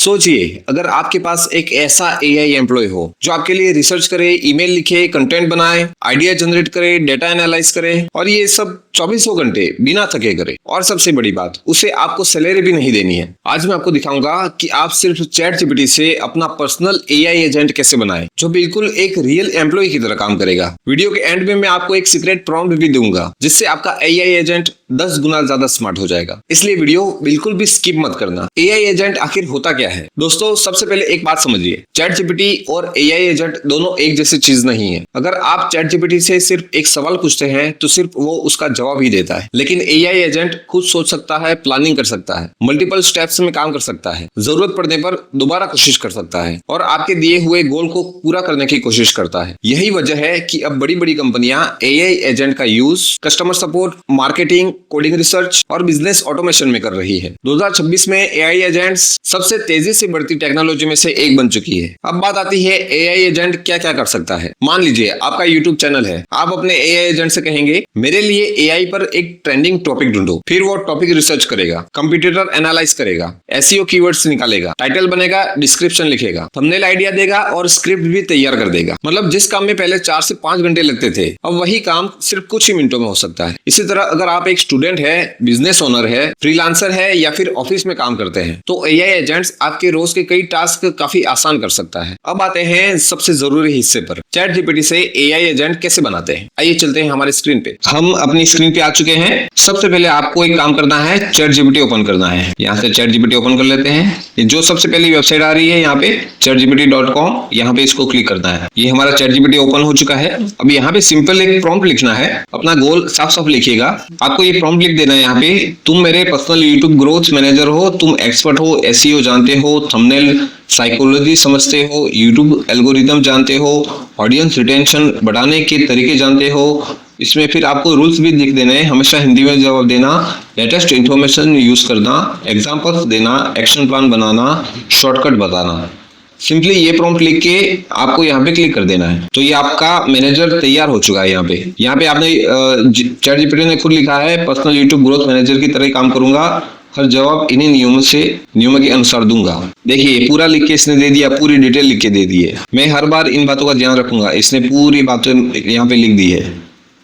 सोचिए, अगर आपके पास एक ऐसा एआई एम्प्लॉय हो जो आपके लिए रिसर्च करे, ईमेल लिखे, कंटेंट बनाए, आइडिया जनरेट करे, डेटा एनालाइज करे और ये सब 24 घंटे बिना थके करे। और सबसे बड़ी बात, उसे आपको सैलरी भी नहीं देनी है। आज मैं आपको दिखाऊंगा कि आप सिर्फ चैट जीपीटी से अपना पर्सनल एआई एजेंट कैसे बनाएं, जो बिल्कुल एक रियल एम्प्लॉय की तरह काम करेगा। वीडियो के एंड में मैं आपको एक सीक्रेट प्रॉम्प्ट भी दूंगा, जिससे आपका एआई एजेंट 10 गुना ज्यादा स्मार्ट हो जाएगा। इसलिए वीडियो बिल्कुल भी स्किप मत करना। एआई एजेंट आखिर होता क्या है? दोस्तों, सबसे पहले एक बात समझिए, चैट जीपीटी और एआई एजेंट दोनों एक जैसी चीज नहीं है। अगर आप चैट जीपीटी से सिर्फ एक सवाल पूछते हैं तो सिर्फ वो उसका जवाब ही देता है, लेकिन एआई एजेंट खुद सोच सकता है, प्लानिंग कर सकता है, मल्टीपल स्टेप्स में काम कर सकता है, जरूरत पड़ने पर दोबारा कोशिश कर सकता है और आपके दिए हुए गोल को पूरा करने की कोशिश करता है। यही वजह है कि अब बड़ी बड़ी कंपनियां एआई एजेंट का use customer support, marketing, coding research और बिजनेस ऑटोमेशन में कर रही है। 2026 में एआई एजेंट्स सबसे तेजी से बढ़ती टेक्नोलॉजी में से एक बन चुकी है। अब बात आती है एआई एजेंट क्या क्या कर सकता है। मान लीजिए आपका यूट्यूब चैनल है, आप अपने एआई एजेंट से कहेंगे मेरे लिए एआई पर एक ट्रेंडिंग टॉपिक ढूंढो। फिर वो टॉपिक रिसर्च करेगा, कंप्यूटर एनालाइज करेगा, एसईओ कीवर्ड्स निकालेगा, टाइटल बनेगा, डिस्क्रिप्शन लिखेगा, थंबनेल आइडिया देगा और स्क्रिप्ट भी तैयार कर देगा। मतलब जिस काम में पहले 4 से 5 घंटे लगते थे, अब वही काम सिर्फ कुछ ही मिनटों में हो सकता है। इसी तरह अगर आप एक स्टूडेंट है, बिजनेस ओनर है, फ्रीलांसर है या फिर ऑफिस में काम करते हैं, तो एआई एजेंट्स आपके रोज के कई टास्क काफी आसान कर सकता है। अब आते हैं सबसे जरूरी हिस्से पर, चैट जीपीटी से एआई एजेंट कैसे बनाते हैं। आइए चलते हैं हमारे स्क्रीन पे। हम अपनी स्क्रीन पे आ चुके हैं। सबसे पहले आपको एक काम करना है, चैट जीपीटी ओपन करना है। यहाँ से चैट जीपीटी ओपन कर लेते हैं। जो सबसे पहली वेबसाइट आ रही है यहाँ पे chatgpt.com, यहाँ पे इसको क्लिक करना है। ये हमारा चैट जीपीटी ओपन हो चुका है। अब यहाँ पे सिंपल एक प्रॉम्प्ट लिखना है, अपना गोल साफ साफ लिखिएगा। आपको ये प्रॉम्प्ट लिख देना है यहाँ पे, तुम मेरे पर्सनल यूट्यूब ग्रोथ मैनेजर हो, तुम एक्सपर्ट हो, एसईओ जानते हो, थंबनेल साइकोलॉजी समझते हो, यूट्यूब एल्गोरिदम जानते हो, ऑडियंस रिटेंशन बढ़ाने के तरीके जानते हो। इसमें फिर आपको रूल्स भी लिख देने हैं, हमेशा हिंदी में जवाब देना, लेटेस्ट इंफॉर्मेशन यूज करना, एग्जांपल्स देना, एक्शन प्लान बनाना, शॉर्टकट बताना। सिंपली ये प्रॉम्प्ट लिख के आपको यहाँ पे क्लिक कर देना है। तो ये आपका मैनेजर तैयार हो चुका है। यहाँ पे आपने चैट जीपीटी ने खुद लिखा है, पर्सनल यूट्यूब ग्रोथ मैनेजर की तरह ही काम करूंगा, हर जवाब इन्हीं नियमों के अनुसार दूंगा। देखिए पूरा लिख के इसने दे दिया, पूरी डिटेल लिख के दे दी है। मैं हर बार इन बातों का ध्यान रखूंगा, इसने पूरी बातें यहाँ पे लिख दी है।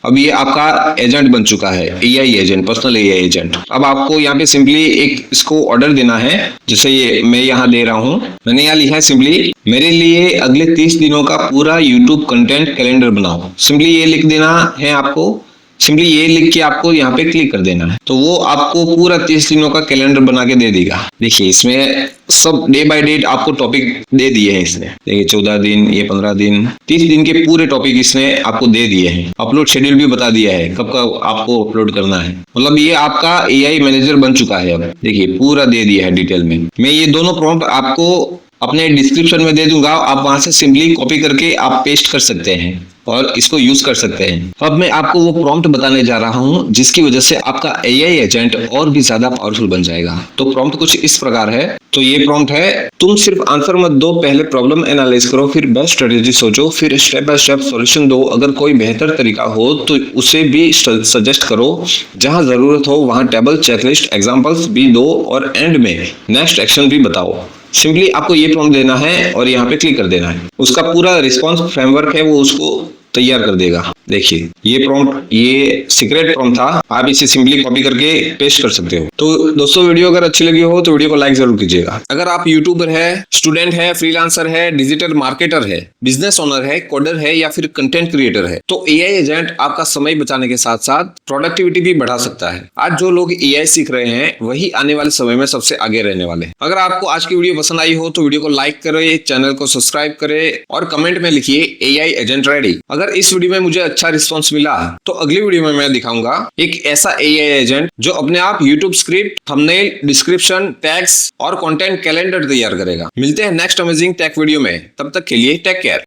अब ये आपका एजेंट बन चुका है, AI agent, personal AI agent. अब आपको यहाँ पे सिंपली एक इसको ऑर्डर देना है, जैसे ये मैं यहाँ दे रहा हूँ। मैंने यहाँ लिखा है सिंपली मेरे लिए अगले 30 दिनों का पूरा यूट्यूब कंटेंट कैलेंडर बनाओ। सिंपली ये लिख देना है आपको, सिंपली ये लिख के आपको यहाँ पे क्लिक कर देना है, तो वो आपको पूरा 30 दिनों का कैलेंडर बना के दे देगा। देखिए इसमें सब डे बाय डेट आपको टॉपिक दे दिए हैं इसने। देखिए 14 दिन, ये 15 दिन, 30 दिन के पूरे टॉपिक इसने आपको दे दिए हैं। अपलोड शेड्यूल भी बता दिया है, कब कब आपको अपलोड करना है। मतलब ये आपका एआई मैनेजर बन चुका है। अब देखिए पूरा दे दिया है डिटेल में। मैं ये दोनों प्रॉम्प्ट आपको अपने डिस्क्रिप्शन में दे दूंगा, आप वहां से सिंपली कॉपी करके आप पेस्ट कर सकते हैं और इसको यूज कर सकते हैं। अब मैं आपको वो प्रॉम्प्ट बताने जा रहा हूं जिसकी वजह से आपका एआई एजेंट और भी ज्यादा पावरफुल बन जाएगा। तो प्रॉम्प्ट कुछ इस प्रकार है। तो ये प्रॉम्प्ट है, तुम सिर्फ आंसर मत दो, पहले प्रॉब्लम एनालाइज करो, फिर बेस्ट स्ट्रेटेजी सोचो, फिर स्टेप बाय स्टेप सॉल्यूशन दो। अगर कोई बेहतर तरीका हो तो उसे भी सजेस्ट करो। जहां जरूरत हो वहां टेबल, चेकलिस्ट, एग्जांपल्स भी दो और एंड में नेक्स्ट एक्शन भी बताओ। सिंपली आपको ये प्रॉम्प्ट देना है और यहाँ पे क्लिक कर देना है। उसका पूरा रिस्पॉन्स फ्रेमवर्क है, वो उसको तैयार कर देगा। देखिए ये प्रॉम्प्ट, ये सीक्रेट प्रॉम्प्ट था, आप इसे सिंपली कॉपी करके पेस्ट कर सकते हो। तो दोस्तों वीडियो अगर अच्छी लगी हो तो वीडियो को लाइक जरूर कीजिएगा। अगर आप यूट्यूबर है, स्टूडेंट है, फ्रीलांसर है, डिजिटल मार्केटर है, बिजनेस ओनर है, कोडर है या फिर कंटेंट क्रिएटर है, तो एआई एजेंट आपका समय बचाने के साथ साथ प्रोडक्टिविटी भी बढ़ा सकता है। आज जो लोग एआई सीख रहे हैं वही आने वाले समय में सबसे आगे रहने वाले हैं। अगर आपको आज की वीडियो पसंद आई हो तो वीडियो को लाइक करें, चैनल को सब्सक्राइब करें और कमेंट में लिखिए एआई एजेंट रेडी। अगर इस वीडियो में मुझे अच्छा रिस्पांस मिला तो अगली वीडियो में मैं दिखाऊंगा एक ऐसा एआई एजेंट जो अपने आप YouTube script, thumbnail, description, tags और कंटेंट कैलेंडर तैयार करेगा। मिलते हैं नेक्स्ट अमेजिंग टेक वीडियो में, तब तक के लिए टेक केयर।